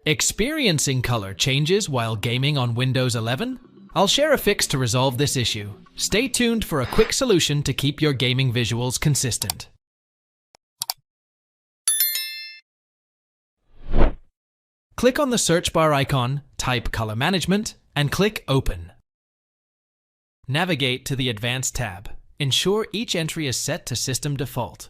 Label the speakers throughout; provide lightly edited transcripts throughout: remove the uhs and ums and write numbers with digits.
Speaker 1: Experiencing color changes while gaming on Windows 11? I'll share a fix to resolve this issue. Stay tuned for a quick solution to keep your gaming visuals consistent. Click on the search bar icon, type Color Management, and click Open. Navigate to the Advanced tab. Ensure each entry is set to System Default.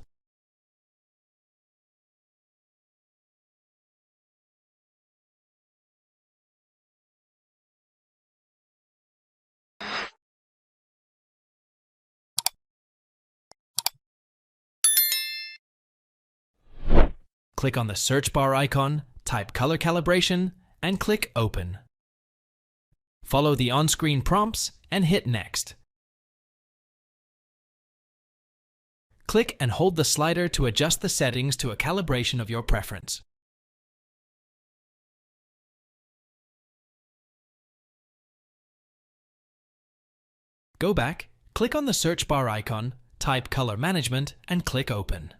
Speaker 1: Click on the search bar icon, type Color Calibration, and click Open. Follow the on-screen prompts and hit Next. Click and hold the slider to adjust the settings to a calibration of your preference. Go back, click on the search bar icon, type Color Management, and click Open.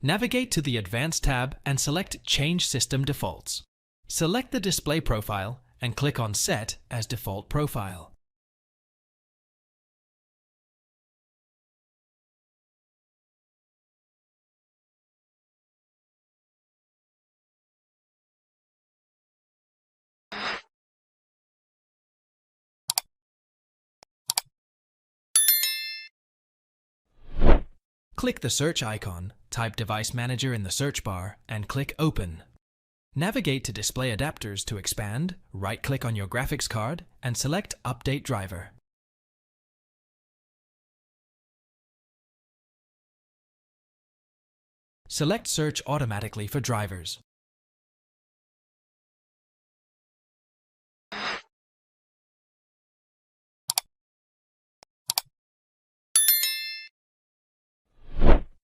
Speaker 1: Navigate to the Advanced tab and select Change System Defaults. Select the display profile and click on Set as Default Profile. Click the search icon, type Device Manager in the search bar, and click Open. Navigate to Display Adapters to expand, right-click on your graphics card, and select Update Driver. Select Search automatically for drivers.